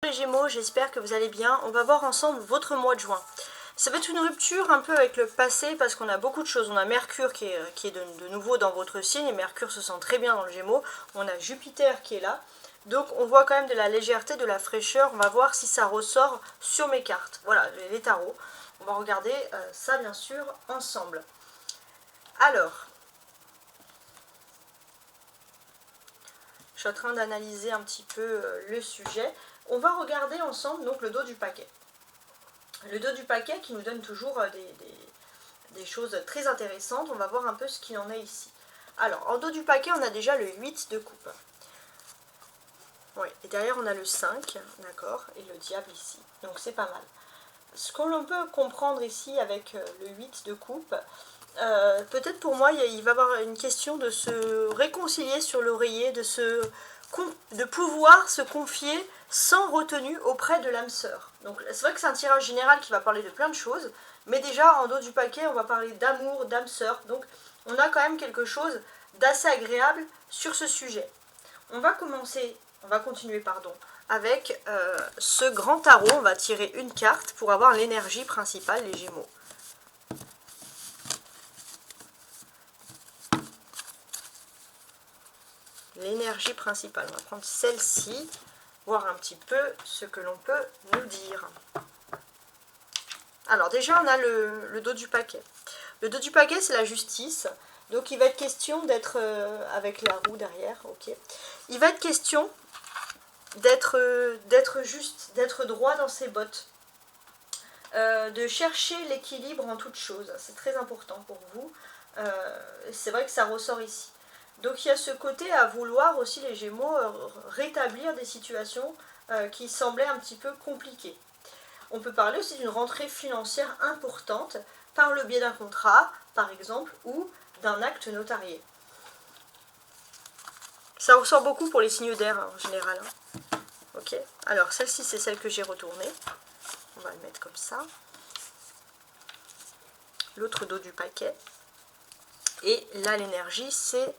Les Gémeaux, j'espère que vous allez bien. On va voir ensemble votre mois de juin. Ça va être une rupture un peu avec le passé parce qu'on a beaucoup de choses. On a Mercure qui est de nouveau dans votre signe et Mercure se sent très bien dans le Gémeaux. On a Jupiter qui est là. Donc on voit quand même de la légèreté, de la fraîcheur. On va voir si ça ressort sur mes cartes. Voilà, les tarots. On va regarder ça bien sûr ensemble. Alors, je suis en train d'analyser un petit peu le sujet. On va regarder ensemble donc le dos du paquet. Le dos du paquet qui nous donne toujours des choses très intéressantes. On va voir un peu ce qu'il en est ici. Alors, en dos du paquet, on a déjà le 8 de coupe. Oui, et derrière, on a le 5, d'accord, et le diable ici. Donc, c'est pas mal. Ce que l'on peut comprendre ici avec le 8 de coupe, peut-être pour moi, il va y avoir une question de se réconcilier sur l'oreiller, de pouvoir se confier sans retenue auprès de l'âme sœur. Donc c'est vrai que c'est un tirage général qui va parler de plein de choses, mais déjà en dos du paquet, on va parler d'amour, d'âme sœur. Donc on a quand même quelque chose d'assez agréable sur ce sujet. On va continuer, avec ce grand tarot. On va tirer une carte pour avoir l'énergie principale, les Gémeaux. L'énergie principale. On va prendre celle-ci, voir un petit peu ce que l'on peut nous dire. Alors déjà, on a le dos du paquet. Le dos du paquet, c'est la justice. Donc il va être question d'être, avec la roue derrière, ok. Il va être question d'être juste, d'être droit dans ses bottes. De chercher l'équilibre en toute chose. C'est très important pour vous. C'est vrai que ça ressort ici. Donc il y a ce côté à vouloir aussi, les Gémeaux, rétablir des situations qui semblaient un petit peu compliquées. On peut parler aussi d'une rentrée financière importante par le biais d'un contrat, par exemple, ou d'un acte notarié. Ça ressort beaucoup pour les signes d'air en général. Ok. Alors celle-ci, c'est celle que j'ai retournée. On va le mettre comme ça. L'autre dos du paquet. Et là, l'énergie, c'est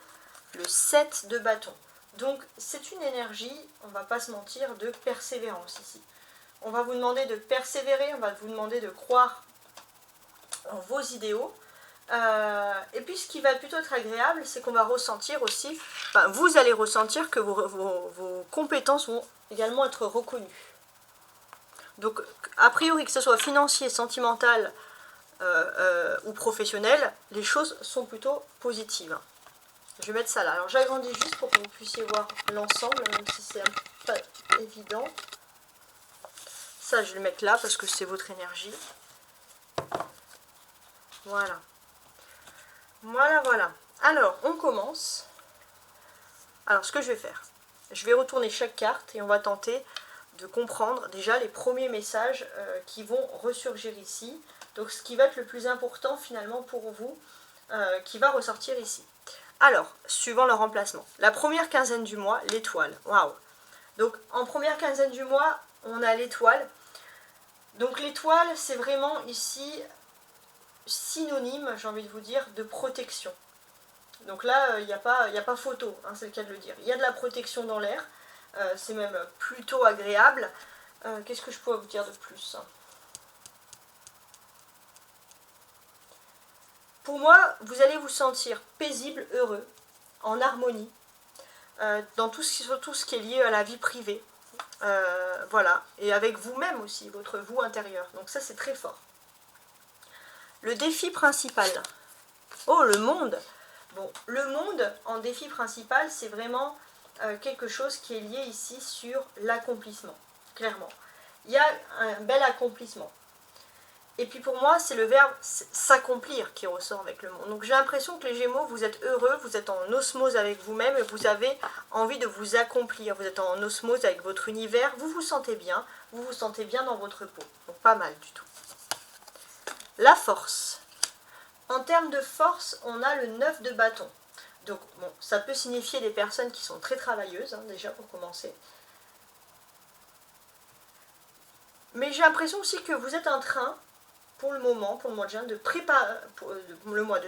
le 7 de bâton. Donc c'est une énergie, on ne va pas se mentir, de persévérance ici. On va vous demander de persévérer, on va vous demander de croire en vos idéaux. Et puis ce qui va plutôt être agréable, c'est qu'on va ressentir aussi, enfin vous allez ressentir que vos compétences vont également être reconnues. Donc a priori, que ce soit financier, sentimental ou professionnel, les choses sont plutôt positives. Je vais mettre ça là. Alors j'agrandis juste pour que vous puissiez voir l'ensemble, même si c'est pas évident. Ça, je vais le mettre là parce que c'est votre énergie. Voilà. Voilà. Alors, on commence. Alors, ce que je vais faire, je vais retourner chaque carte et on va tenter de comprendre déjà les premiers messages qui vont ressurgir ici. Donc, ce qui va être le plus important finalement pour vous, qui va ressortir ici. Alors, suivant le remplacement. La première quinzaine du mois, l'étoile. Waouh! Donc, en première quinzaine du mois, on a l'étoile. Donc, l'étoile, c'est vraiment ici synonyme, j'ai envie de vous dire, de protection. Donc là, il n'y a pas photo, hein, c'est le cas de le dire. Il y a de la protection dans l'air, c'est même plutôt agréable. Qu'est-ce que je pourrais vous dire de plus ? Pour moi, vous allez vous sentir paisible, heureux, en harmonie, dans tout ce qui est lié à la vie privée. Voilà, et avec vous-même aussi, votre vous intérieur. Donc ça, c'est très fort. Le défi principal. Oh, le monde. Bon, le monde, en défi principal, c'est vraiment quelque chose qui est lié ici sur l'accomplissement, clairement. Il y a un bel accomplissement. Et puis pour moi, c'est le verbe s'accomplir qui ressort avec le monde. Donc j'ai l'impression que les Gémeaux, vous êtes heureux, vous êtes en osmose avec vous-même et vous avez envie de vous accomplir. Vous êtes en osmose avec votre univers, vous vous sentez bien dans votre peau. Donc pas mal du tout. La force. En termes de force, on a le 9 de bâton. Donc bon, ça peut signifier des personnes qui sont très travailleuses, hein, déjà pour commencer. Mais j'ai l'impression aussi que vous êtes en train, pour le moment, pour le mois de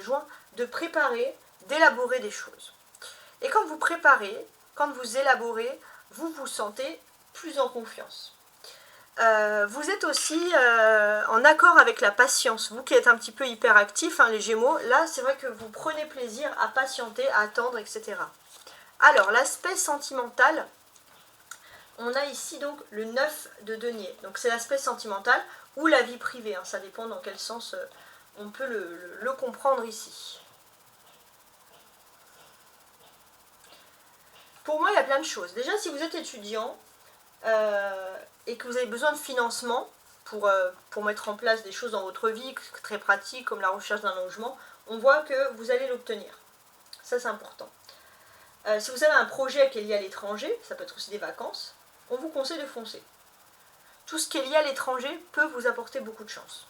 juin, de préparer, d'élaborer des choses. Et quand vous préparez, quand vous élaborez, vous vous sentez plus en confiance. Vous êtes aussi en accord avec la patience. Vous qui êtes un petit peu hyperactif, hein, les Gémeaux, là c'est vrai que vous prenez plaisir à patienter, à attendre, etc. Alors, l'aspect sentimental, on a ici donc le 9 de denier. Donc c'est l'aspect sentimental ou la vie privée, hein, ça dépend dans quel sens on peut le comprendre ici. Pour moi, il y a plein de choses. Déjà, si vous êtes étudiant et que vous avez besoin de financement pour mettre en place des choses dans votre vie très pratiques, comme la recherche d'un logement, on voit que vous allez l'obtenir. Ça, c'est important. Si vous avez un projet qui est lié à l'étranger, ça peut être aussi des vacances, on vous conseille de foncer. Tout ce qui est lié à l'étranger peut vous apporter beaucoup de chance.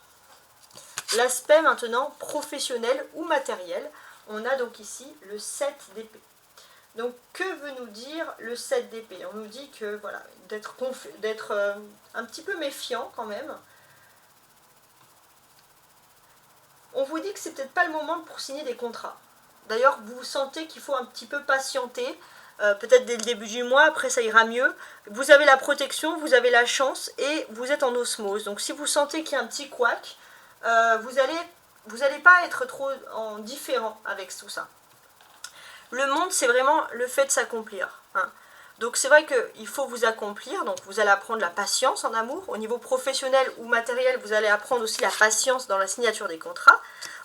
L'aspect maintenant professionnel ou matériel, on a donc ici le 7 d'épée. Donc que veut nous dire le 7 d'épée? On nous dit que voilà, d'être un petit peu méfiant quand même. On vous dit que c'est peut-être pas le moment pour signer des contrats. D'ailleurs, vous sentez qu'il faut un petit peu patienter, peut-être dès le début du mois, après ça ira mieux. Vous avez la protection, vous avez la chance et vous êtes en osmose. Donc si vous sentez qu'il y a un petit couac, vous allez pas être trop en différent avec tout ça. Le monde, c'est vraiment le fait de s'accomplir. Hein. Donc c'est vrai qu'il faut vous accomplir, donc vous allez apprendre la patience en amour. Au niveau professionnel ou matériel, vous allez apprendre aussi la patience dans la signature des contrats.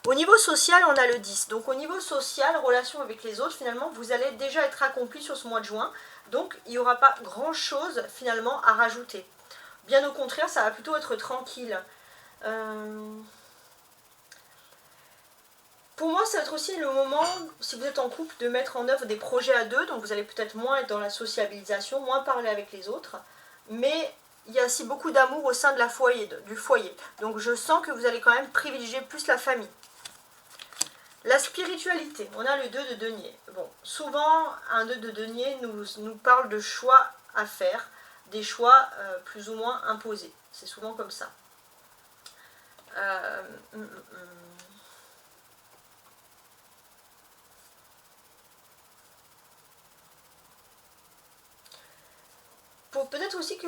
Au niveau social, on a le 10. Donc au niveau social, relation avec les autres, finalement, vous allez déjà être accompli sur ce mois de juin. Donc il n'y aura pas grand-chose finalement à rajouter. Bien au contraire, ça va plutôt être tranquille. Pour moi, ça va être aussi le moment, si vous êtes en couple, de mettre en œuvre des projets à deux. Donc vous allez peut-être moins être dans la sociabilisation, moins parler avec les autres. Mais il y a aussi beaucoup d'amour au sein de du foyer. Donc je sens que vous allez quand même privilégier plus la famille. La spiritualité, on a le 2 de denier. Bon, souvent, un 2 de denier nous parle de choix à faire, des choix plus ou moins imposés. C'est souvent comme ça. Peut-être aussi que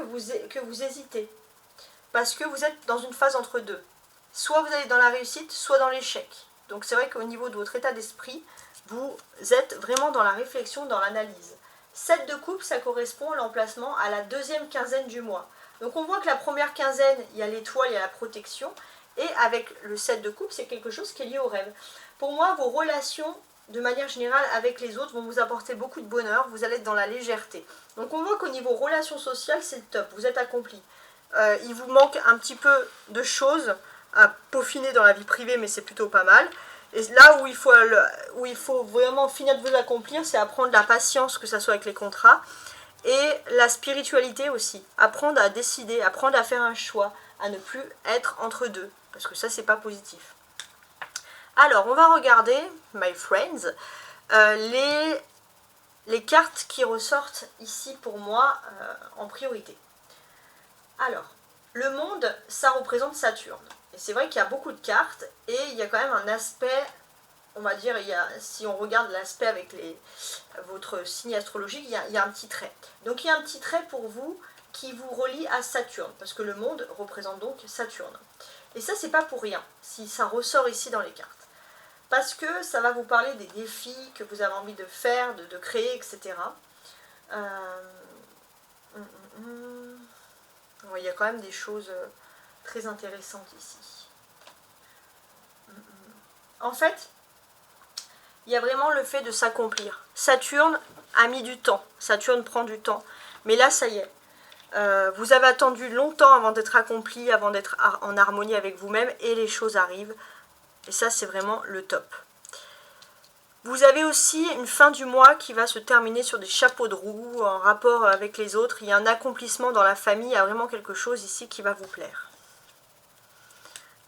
vous hésitez, parce que vous êtes dans une phase entre deux. Soit vous allez dans la réussite, soit dans l'échec. Donc c'est vrai qu'au niveau de votre état d'esprit, vous êtes vraiment dans la réflexion, dans l'analyse. 7 de coupe, ça correspond à l'emplacement à la deuxième quinzaine du mois. Donc on voit que la première quinzaine, il y a l'étoile, il y a la protection. Et avec le 7 de coupe, c'est quelque chose qui est lié au rêve. Pour moi, vos relations, de manière générale, avec les autres, vont vous apporter beaucoup de bonheur. Vous allez être dans la légèreté. Donc on voit qu'au niveau relations sociales, c'est le top. Vous êtes accompli. Il vous manque un petit peu de choses à peaufiner dans la vie privée, mais c'est plutôt pas mal. Et là où il faut vraiment finir de vous accomplir, c'est apprendre la patience, que ce soit avec les contrats, et la spiritualité aussi. Apprendre à décider, apprendre à faire un choix, à ne plus être entre deux, parce que ça, c'est pas positif. Alors, on va regarder, my friends, les cartes qui ressortent ici pour moi en priorité. Alors, le monde, ça représente Saturne. Et c'est vrai qu'il y a beaucoup de cartes et il y a quand même un aspect, on va dire, si on regarde l'aspect avec votre signe astrologique, il y a un petit trait. Donc il y a un petit trait pour vous qui vous relie à Saturne, parce que le monde représente donc Saturne. Et ça, c'est pas pour rien, si ça ressort ici dans les cartes. Parce que ça va vous parler des défis que vous avez envie de faire, de créer, etc. Il y a quand même des choses très intéressantes ici. En fait, il y a vraiment le fait de s'accomplir. Saturne a mis du temps. Saturne prend du temps. Mais là, ça y est. Vous avez attendu longtemps avant d'être accompli, avant d'être en harmonie avec vous-même, et les choses arrivent. Et ça, c'est vraiment le top. Vous avez aussi une fin du mois qui va se terminer sur des chapeaux de roue, en rapport avec les autres. Il y a un accomplissement dans la famille, il y a vraiment quelque chose ici qui va vous plaire.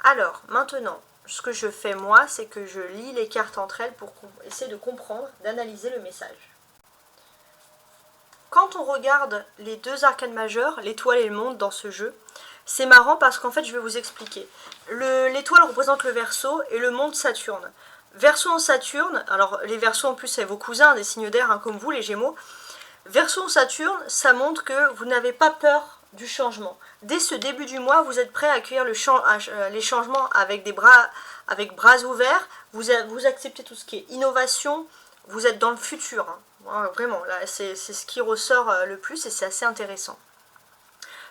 Alors, maintenant, ce que je fais moi, c'est que je lis les cartes entre elles pour essayer de comprendre, d'analyser le message. Quand on regarde les deux arcanes majeurs, l'étoile et le monde dans ce jeu, c'est marrant parce qu'en fait, je vais vous expliquer. L'étoile représente le Verseau et le monde Saturne. Verseau en Saturne, alors les Verseaux en plus c'est vos cousins, des signes d'air comme vous, les Gémeaux. Verseau en Saturne, ça montre que vous n'avez pas peur du changement. Dès ce début du mois, vous êtes prêt à accueillir les changements avec bras ouverts. Vous acceptez tout ce qui est innovation. Vous êtes dans le futur. Hein. Vraiment, là, c'est ce qui ressort le plus et c'est assez intéressant.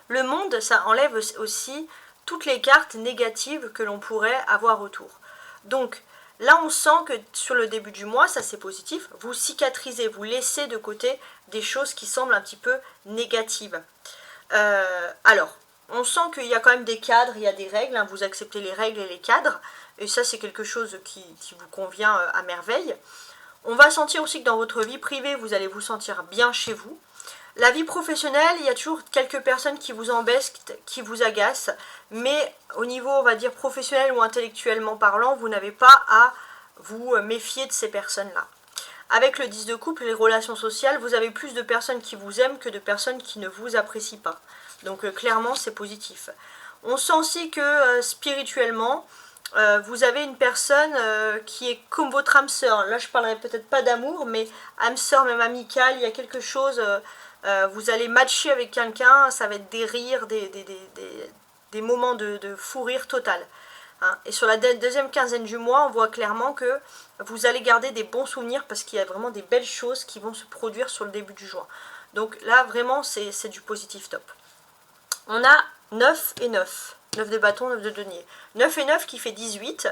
Le monde, ça enlève aussi toutes les cartes négatives que l'on pourrait avoir autour. Donc, là, on sent que sur le début du mois, ça c'est positif, vous cicatrisez, vous laissez de côté des choses qui semblent un petit peu négatives. Alors, on sent qu'il y a quand même des cadres, il y a des règles, hein, vous acceptez les règles et les cadres, et ça c'est quelque chose qui vous convient à merveille. On va sentir aussi que dans votre vie privée, vous allez vous sentir bien chez vous. La vie professionnelle, il y a toujours quelques personnes qui vous embêtent, qui vous agacent, mais au niveau, on va dire, professionnel ou intellectuellement parlant, vous n'avez pas à vous méfier de ces personnes-là. Avec le 10 de coupe, les relations sociales, vous avez plus de personnes qui vous aiment que de personnes qui ne vous apprécient pas. Donc clairement, c'est positif. On sent aussi que spirituellement, vous avez une personne qui est comme votre âme sœur. Là, je parlerai peut-être pas d'amour, mais âme sœur, même amicale, il y a quelque chose... vous allez matcher avec quelqu'un, ça va être des rires, des moments de fou rire total. Hein. Et sur la deuxième quinzaine du mois, on voit clairement que vous allez garder des bons souvenirs parce qu'il y a vraiment des belles choses qui vont se produire sur le début du juin. Donc là, vraiment, c'est du positif top. On a 9 et 9. 9 de bâton, 9 de denier. 9 et 9 qui fait 18.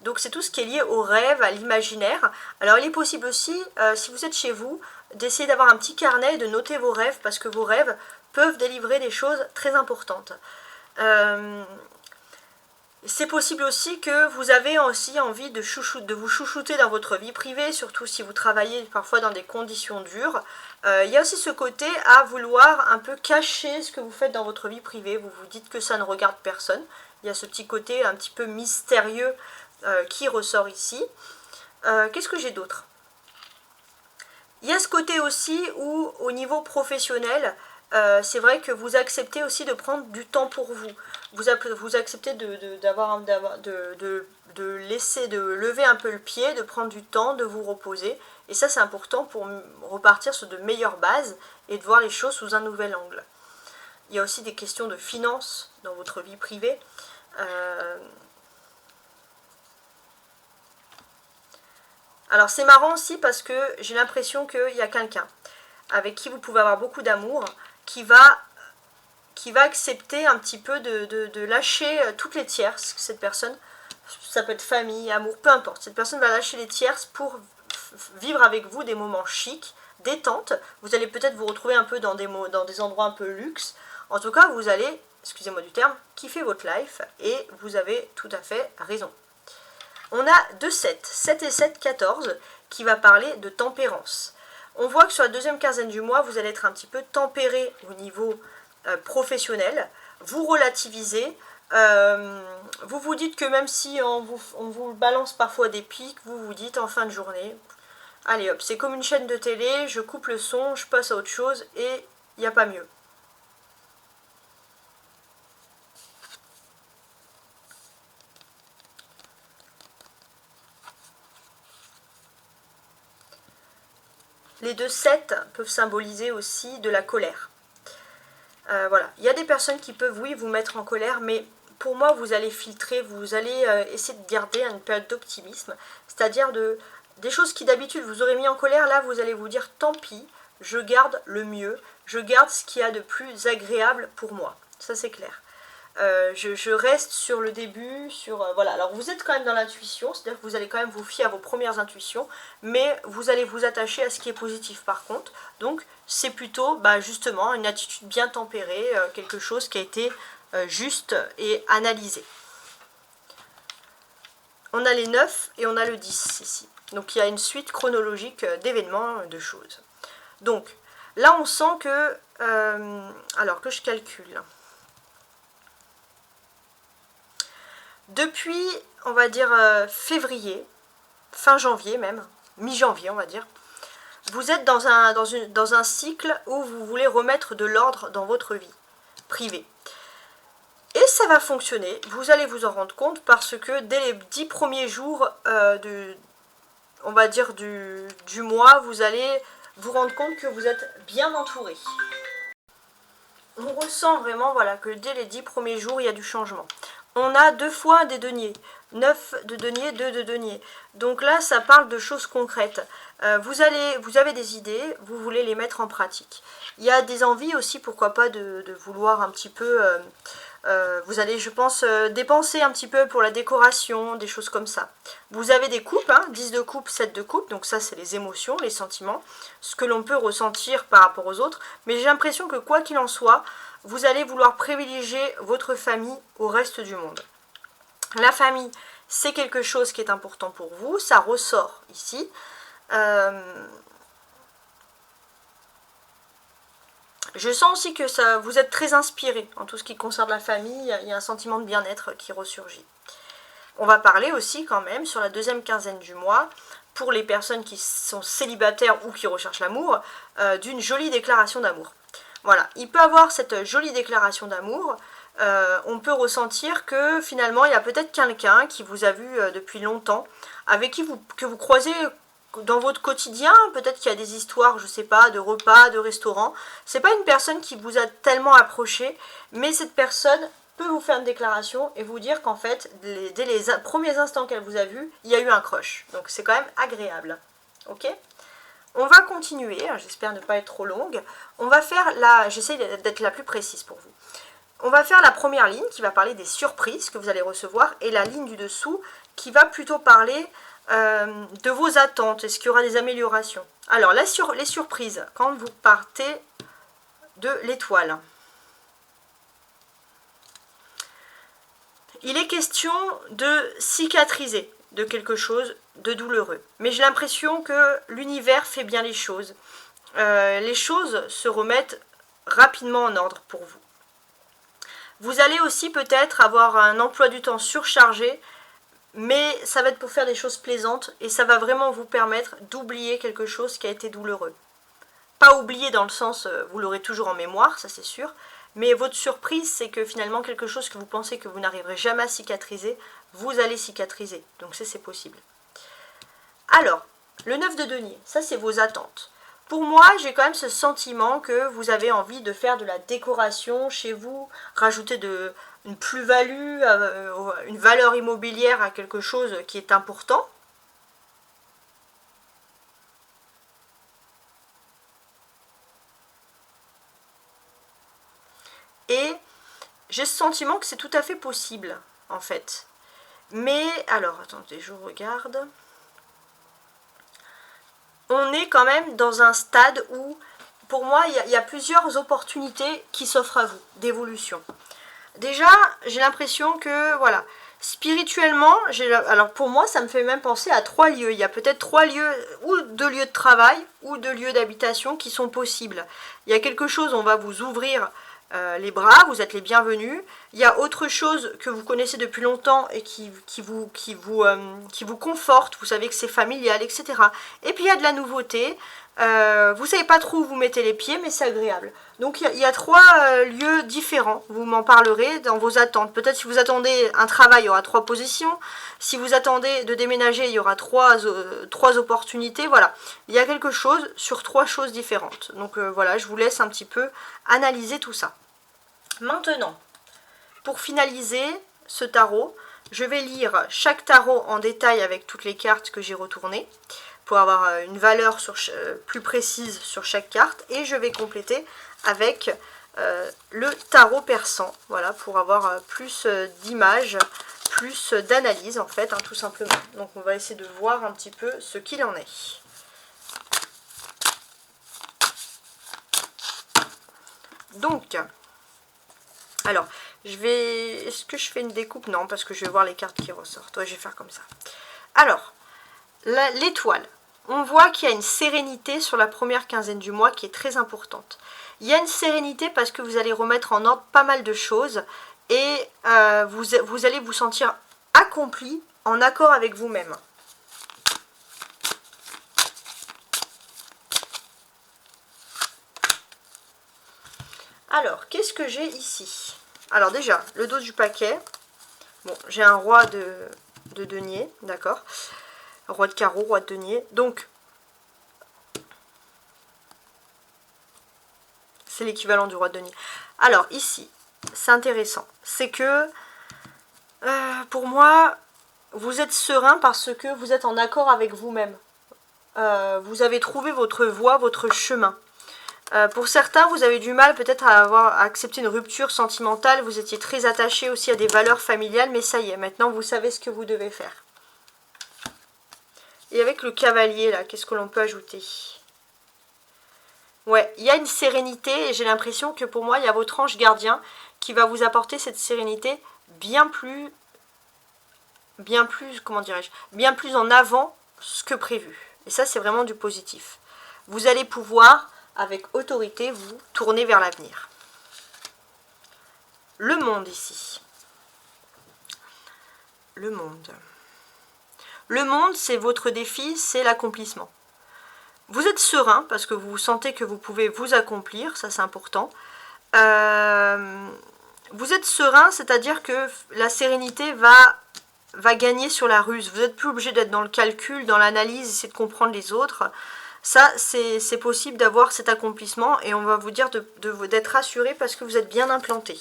Donc c'est tout ce qui est lié au rêve, à l'imaginaire. Alors il est possible aussi, si vous êtes chez vous, d'essayer d'avoir un petit carnet et de noter vos rêves, parce que vos rêves peuvent délivrer des choses très importantes. C'est possible aussi que vous avez aussi envie de vous chouchouter dans votre vie privée, surtout si vous travaillez parfois dans des conditions dures. Il y a aussi ce côté à vouloir un peu cacher ce que vous faites dans votre vie privée. Vous vous dites que ça ne regarde personne. Il y a ce petit côté un petit peu mystérieux qui ressort ici. Qu'est-ce que j'ai d'autre ? Il y a ce côté aussi où, au niveau professionnel, c'est vrai que vous acceptez aussi de prendre du temps pour vous. Vous acceptez de lever un peu le pied, de prendre du temps, de vous reposer. Et ça, c'est important pour repartir sur de meilleures bases et de voir les choses sous un nouvel angle. Il y a aussi des questions de finances dans votre vie privée. Alors c'est marrant aussi parce que j'ai l'impression qu'il y a quelqu'un avec qui vous pouvez avoir beaucoup d'amour qui va accepter un petit peu de lâcher toutes les tierces. Cette personne, ça peut être famille, amour, peu importe. Cette personne va lâcher les tierces pour vivre avec vous des moments chics, détente. Vous allez peut-être vous retrouver un peu dans des endroits un peu luxe. En tout cas, vous allez, excusez-moi du terme, kiffer votre life et vous avez tout à fait raison. On a 2 7, 7 et 7, 14, qui va parler de tempérance. On voit que sur la deuxième quinzaine du mois, vous allez être un petit peu tempéré au niveau professionnel. Vous relativisez. Vous vous dites que même si on vous balance parfois des pics, vous vous dites en fin de journée, allez hop, c'est comme une chaîne de télé, je coupe le son, je passe à autre chose et il n'y a pas mieux. Les 2 7 peuvent symboliser aussi de la colère. Voilà, il y a des personnes qui peuvent, oui, vous mettre en colère, mais pour moi, vous allez filtrer, vous allez essayer de garder une période d'optimisme, c'est-à-dire des choses qui d'habitude vous aurez mis en colère, là, vous allez vous dire, tant pis, je garde le mieux, je garde ce qu'il y a de plus agréable pour moi. Ça, c'est clair. Je reste sur le début, voilà. Alors vous êtes quand même dans l'intuition, c'est-à-dire que vous allez quand même vous fier à vos premières intuitions, mais vous allez vous attacher à ce qui est positif par contre. Donc c'est plutôt justement une attitude bien tempérée, quelque chose qui a été juste et analysé. On a les 9 et on a le 10 ici. Donc il y a une suite chronologique d'événements, de choses. Donc là on sent que, alors que je calcule... Depuis, on va dire, février, fin janvier même, mi-janvier on va dire, vous êtes dans un cycle où vous voulez remettre de l'ordre dans votre vie privée. Et ça va fonctionner, vous allez vous en rendre compte parce que dès les 10 premiers jours on va dire du mois, vous allez vous rendre compte que vous êtes bien entouré. on ressent vraiment voilà, que dès les 10 premiers jours, il y a du changement. On a 2 fois des deniers, 9 de deniers, 2 de deniers. Donc là, ça parle de choses concrètes. Vous avez des idées, vous voulez les mettre en pratique. Il y a des envies aussi, pourquoi pas, de vouloir un petit peu... vous allez, je pense, dépenser un petit peu pour la décoration, des choses comme ça. Vous avez des coupes, hein, 10 de coupe, 7 de coupe, donc ça c'est les émotions, les sentiments, ce que l'on peut ressentir par rapport aux autres. Mais j'ai l'impression que quoi qu'il en soit, vous allez vouloir privilégier votre famille au reste du monde. La famille, c'est quelque chose qui est important pour vous, ça ressort ici. Je sens aussi que ça, vous êtes très inspiré en tout ce qui concerne la famille, il y a un sentiment de bien-être qui ressurgit. On va parler aussi quand même sur la deuxième quinzaine du mois, pour les personnes qui sont célibataires ou qui recherchent l'amour, d'une jolie déclaration d'amour. Voilà, il peut avoir cette jolie déclaration d'amour, on peut ressentir que finalement il y a peut-être quelqu'un qui vous a vu depuis longtemps, avec qui que vous croisez dans votre quotidien, peut-être qu'il y a des histoires, je sais pas, de repas, de restaurants. C'est pas une personne qui vous a tellement approché, mais cette personne peut vous faire une déclaration et vous dire qu'en fait, dès les premiers instants qu'elle vous a vu, il y a eu un crush. Donc c'est quand même agréable. Ok ? On va continuer, j'espère ne pas être trop longue. On va faire j'essaie d'être la plus précise pour vous. On va faire la première ligne qui va parler des surprises que vous allez recevoir et la ligne du dessous qui va plutôt parler de vos attentes. Est-ce qu'il y aura des améliorations? Alors, les surprises, quand vous partez de l'étoile. Il est question de cicatriser de quelque chose de douloureux. Mais j'ai l'impression que l'univers fait bien les choses. Les choses se remettent rapidement en ordre pour vous. Vous allez aussi peut-être avoir un emploi du temps surchargé, mais ça va être pour faire des choses plaisantes et ça va vraiment vous permettre d'oublier quelque chose qui a été douloureux. Pas oublier dans le sens, vous l'aurez toujours en mémoire, ça c'est sûr, mais votre surprise, c'est que finalement quelque chose que vous pensez que vous n'arriverez jamais à cicatriser, vous allez cicatriser. Donc c'est possible. Alors, le 9 de denier, ça c'est vos attentes. Pour moi, j'ai quand même ce sentiment que vous avez envie de faire de la décoration chez vous, rajouter une plus-value, une valeur immobilière à quelque chose qui est important. Et j'ai ce sentiment que c'est tout à fait possible, en fait. Mais, alors, attendez, je regarde. On est quand même dans un stade où, pour moi, il y a plusieurs opportunités qui s'offrent à vous, d'évolution. Déjà, j'ai l'impression que, voilà, spirituellement, alors pour moi, ça me fait même penser à 3 lieux. Il y a peut-être 3 lieux, ou 2 lieux de travail, ou 2 lieux d'habitation qui sont possibles. Il y a quelque chose, on va vous ouvrir les bras, vous êtes les bienvenus. Il y a autre chose que vous connaissez depuis longtemps et qui vous conforte, vous savez que c'est familial, etc. Et puis il y a de la nouveauté, vous ne savez pas trop où vous mettez les pieds, mais c'est agréable. Donc il y a 3 lieux différents, vous m'en parlerez dans vos attentes. Peut-être si vous attendez un travail, il y aura 3 positions. Si vous attendez de déménager, il y aura 3 opportunités. Voilà, il y a quelque chose sur 3 choses différentes. Donc voilà, je vous laisse un petit peu analyser tout ça. Maintenant, pour finaliser ce tarot, je vais lire chaque tarot en détail avec toutes les cartes que j'ai retournées pour avoir une valeur plus précise sur chaque carte, et je vais compléter avec le tarot persan, voilà, pour avoir plus d'images, plus d'analyse en fait, hein, tout simplement. Donc on va essayer de voir un petit peu ce qu'il en est. Donc, alors, est-ce que je fais une découpe? Non, parce que je vais voir les cartes qui ressortent. Ouais, je vais faire comme ça. Alors, l'étoile. On voit qu'il y a une sérénité sur la première quinzaine du mois qui est très importante. Il y a une sérénité parce que vous allez remettre en ordre pas mal de choses et vous allez vous sentir accompli, en accord avec vous-même. Alors, qu'est-ce que j'ai ici? Alors déjà, le dos du paquet. Bon, j'ai un roi de denier, d'accord? Roi de carreau, roi de denier. Donc, C'est l'équivalent du roi de denier. Alors, ici, c'est intéressant. C'est que, pour moi, vous êtes serein parce que vous êtes en accord avec vous-même. Vous avez trouvé votre voie, votre chemin. Pour certains, vous avez du mal peut-être à avoir accepté une rupture sentimentale. Vous étiez très attaché aussi à des valeurs familiales, mais ça y est, maintenant vous savez ce que vous devez faire. Et avec le cavalier, là, qu'est-ce que l'on peut ajouter? Ouais, il y a une sérénité et j'ai l'impression que pour moi, il y a votre ange gardien qui va vous apporter cette sérénité bien plus, comment dirais-je, bien plus en avant que prévu. Et ça, c'est vraiment du positif. Vous allez pouvoir, avec autorité, vous tourner vers l'avenir. Le monde ici. Le monde. Le monde, c'est votre défi, c'est l'accomplissement. Vous êtes serein parce que vous sentez que vous pouvez vous accomplir, ça c'est important. Vous êtes serein, c'est-à-dire que la sérénité va gagner sur la ruse. Vous n'êtes plus obligé d'être dans le calcul, dans l'analyse, essayer de comprendre les autres. Ça, c'est possible d'avoir cet accomplissement et on va vous dire d'être rassuré parce que vous êtes bien implanté.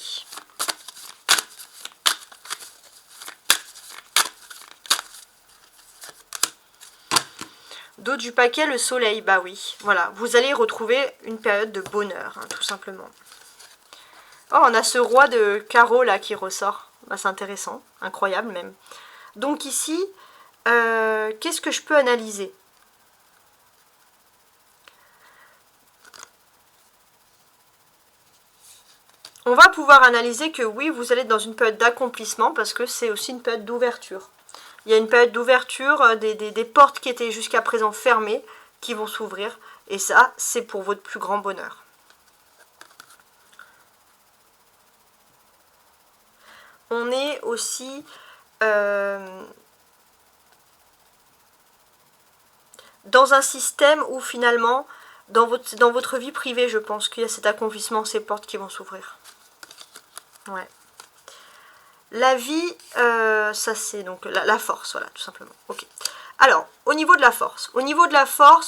Dos du paquet, le soleil, bah oui, voilà, vous allez retrouver une période de bonheur, hein, tout simplement. Oh, on a ce roi de carreau là qui ressort, bah, c'est intéressant, incroyable même. Donc ici, qu'est-ce que je peux analyser? On va pouvoir analyser que oui, vous allez être dans une période d'accomplissement parce que c'est aussi une période d'ouverture. Il y a une période d'ouverture, des portes qui étaient jusqu'à présent fermées, qui vont s'ouvrir. Et ça, c'est pour votre plus grand bonheur. On est aussi dans un système où finalement, dans votre vie privée, je pense qu'il y a cet accomplissement, ces portes qui vont s'ouvrir. Ouais. La vie, ça c'est donc la force, voilà, tout simplement. Ok. Alors, au niveau de la force,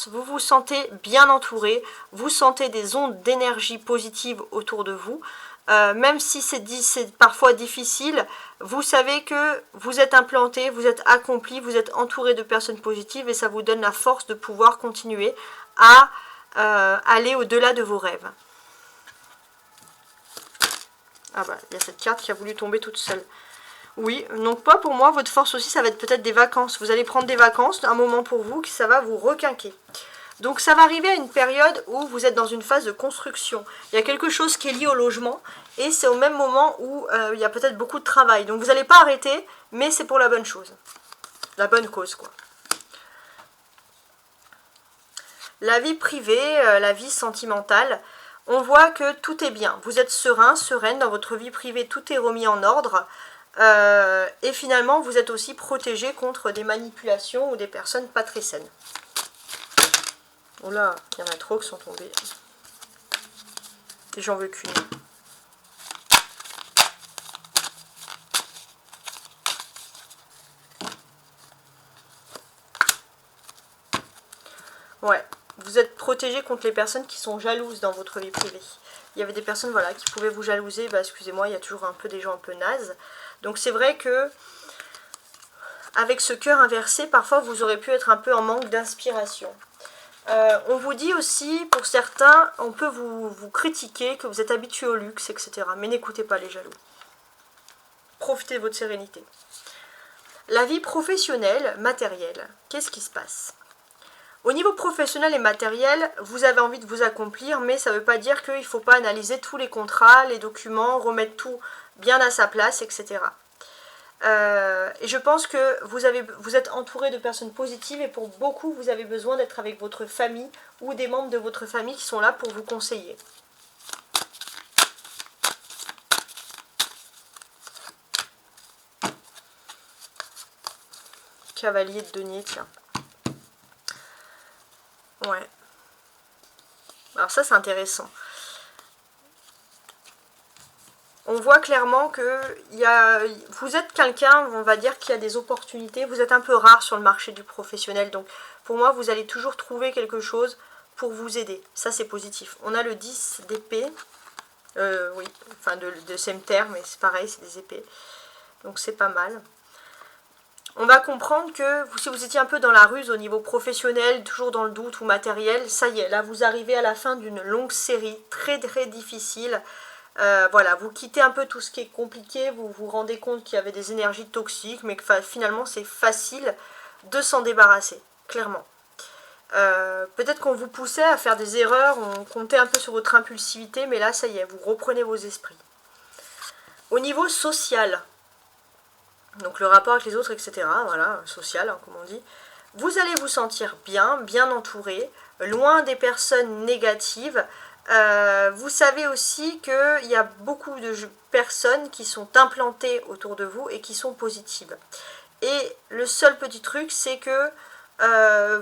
vous vous sentez bien entouré, vous sentez des ondes d'énergie positive autour de vous. Même si c'est parfois difficile, vous savez que vous êtes implanté, vous êtes accompli, vous êtes entouré de personnes positives et ça vous donne la force de pouvoir continuer à aller au-delà de vos rêves. Ah bah, il y a cette carte qui a voulu tomber toute seule. Oui, donc pas pour moi, votre force aussi, ça va être peut-être des vacances. Vous allez prendre des vacances, un moment pour vous, que ça va vous requinquer. Donc ça va arriver à une période où vous êtes dans une phase de construction. Il y a quelque chose qui est lié au logement, et c'est au même moment où il y a peut-être beaucoup de travail. Donc vous n'allez pas arrêter, mais c'est pour la bonne chose. La bonne cause, quoi. La vie privée, la vie sentimentale, on voit que tout est bien. Vous êtes serein, sereine dans votre vie privée, tout est remis en ordre. Et finalement, vous êtes aussi protégé contre des manipulations ou des personnes pas très saines. Oh là, il y en a trop qui sont tombés. Et j'en veux qu'une. Ouais, vous êtes protégé contre les personnes qui sont jalouses dans votre vie privée. Il y avait des personnes voilà, qui pouvaient vous jalouser. Bah, excusez-moi, il y a toujours un peu des gens un peu nazes. Donc c'est vrai que avec ce cœur inversé, parfois vous aurez pu être un peu en manque d'inspiration. On vous dit aussi, pour certains, on peut vous critiquer, que vous êtes habitué au luxe, etc. Mais n'écoutez pas les jaloux. Profitez de votre sérénité. La vie professionnelle, matérielle, qu'est-ce qui se passe? Au niveau professionnel et matériel, vous avez envie de vous accomplir, mais ça ne veut pas dire qu'il ne faut pas analyser tous les contrats, les documents, remettre tout bien à sa place, etc. Et je pense que vous êtes entouré de personnes positives et pour beaucoup, vous avez besoin d'être avec votre famille ou des membres de votre famille qui sont là pour vous conseiller. Cavalier de denier, tiens. Ouais. Alors ça, c'est intéressant. On voit clairement que vous êtes quelqu'un, on va dire, qui a des opportunités. Vous êtes un peu rare sur le marché du professionnel. Donc, pour moi, vous allez toujours trouver quelque chose pour vous aider. Ça, c'est positif. On a le 10 d'épée. Oui, enfin de same terme, mais c'est pareil, c'est des épées. Donc c'est pas mal. On va comprendre que si vous étiez un peu dans la ruse au niveau professionnel, toujours dans le doute ou matériel, ça y est, là vous arrivez à la fin d'une longue série très très difficile. Voilà, vous quittez un peu tout ce qui est compliqué, vous vous rendez compte qu'il y avait des énergies toxiques, mais que finalement c'est facile de s'en débarrasser, clairement. Peut-être qu'on vous poussait à faire des erreurs, on comptait un peu sur votre impulsivité, mais là ça y est, vous reprenez vos esprits. Au niveau social, donc le rapport avec les autres, etc., voilà, social, hein, comme on dit, vous allez vous sentir bien, bien entouré, loin des personnes négatives. Vous savez aussi qu'il y a beaucoup de personnes qui sont implantées autour de vous et qui sont positives. Et le seul petit truc, c'est que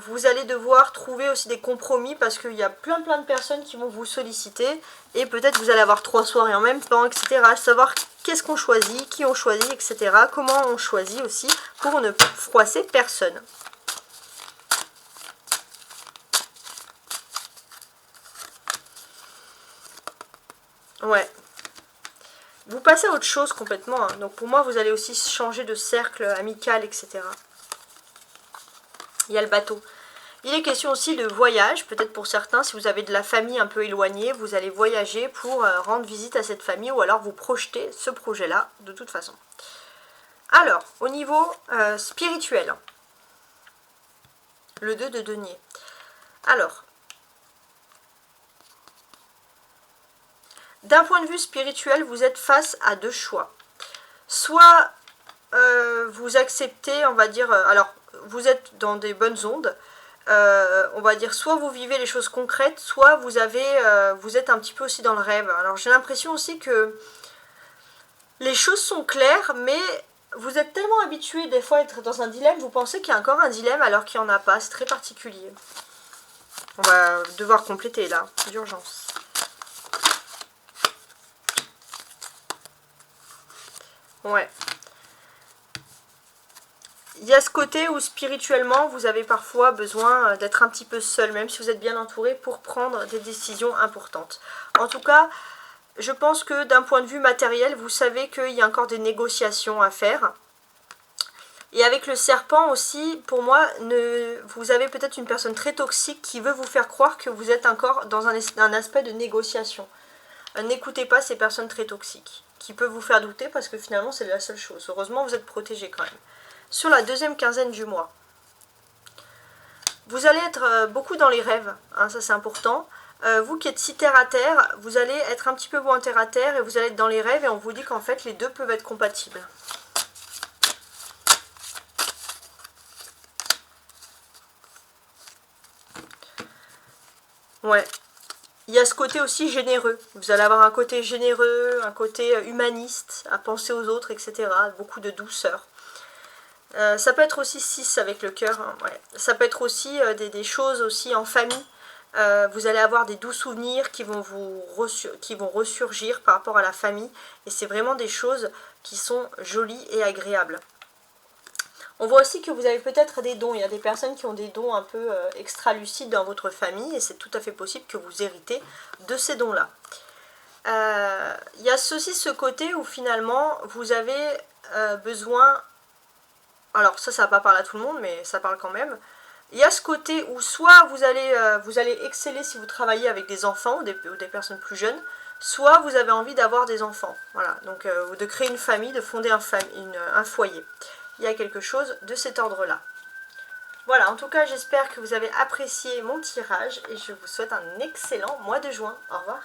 vous allez devoir trouver aussi des compromis parce qu'il y a plein de personnes qui vont vous solliciter et peut-être vous allez avoir 3 soirées en même temps, etc. Savoir qu'est-ce qu'on choisit, qui on choisit, etc. Comment on choisit aussi pour ne froisser personne. Ouais. Vous passez à autre chose complètement. Hein. Donc pour moi, vous allez aussi changer de cercle amical, etc. Il y a le bateau. Il est question aussi de voyage, peut-être pour certains, si vous avez de la famille un peu éloignée, vous allez voyager pour rendre visite à cette famille ou alors vous projetez ce projet-là de toute façon. Alors, au niveau spirituel, le 2 de denier. Alors, d'un point de vue spirituel, vous êtes face à 2 choix. Soit vous acceptez, on va dire, alors vous êtes dans des bonnes ondes, on va dire soit vous vivez les choses concrètes, soit vous êtes un petit peu aussi dans le rêve. Alors j'ai l'impression aussi que les choses sont claires, mais vous êtes tellement habitué des fois à être dans un dilemme, vous pensez qu'il y a encore un dilemme alors qu'il n'y en a pas, c'est très particulier. On va devoir compléter là, d'urgence. Ouais. Il y a ce côté où spirituellement, vous avez parfois besoin d'être un petit peu seul, même si vous êtes bien entouré, pour prendre des décisions importantes. En tout cas, je pense que d'un point de vue matériel, vous savez qu'il y a encore des négociations à faire. Et avec le serpent aussi, pour moi, vous avez peut-être une personne très toxique qui veut vous faire croire que vous êtes encore dans un aspect de négociation. N'écoutez pas ces personnes très toxiques, qui peuvent vous faire douter parce que finalement c'est la seule chose. Heureusement, vous êtes protégé quand même. Sur la deuxième quinzaine du mois, vous allez être beaucoup dans les rêves, hein, ça c'est important. Vous qui êtes si terre à terre, vous allez être un petit peu moins terre à terre et vous allez être dans les rêves et on vous dit qu'en fait les deux peuvent être compatibles. Ouais. Il y a ce côté aussi généreux. Vous allez avoir un côté généreux, un côté humaniste, à penser aux autres, etc. Beaucoup de douceur. Ça peut être aussi 6 avec le cœur. Hein, ouais. Ça peut être aussi des choses aussi en famille. Vous allez avoir des doux souvenirs qui vont ressurgir par rapport à la famille. Et c'est vraiment des choses qui sont jolies et agréables. On voit aussi que vous avez peut-être des dons. Il y a des personnes qui ont des dons un peu extra-lucides dans votre famille. Et c'est tout à fait possible que vous héritez de ces dons-là. Il y a aussi ce côté où finalement vous avez besoin... Alors ça va pas parler à tout le monde, mais ça parle quand même. Il y a ce côté où soit vous allez exceller si vous travaillez avec des enfants ou des personnes plus jeunes, soit vous avez envie d'avoir des enfants. Voilà, donc ou de créer une famille, de fonder un foyer. Il y a quelque chose de cet ordre-là. Voilà, en tout cas, j'espère que vous avez apprécié mon tirage et je vous souhaite un excellent mois de juin. Au revoir.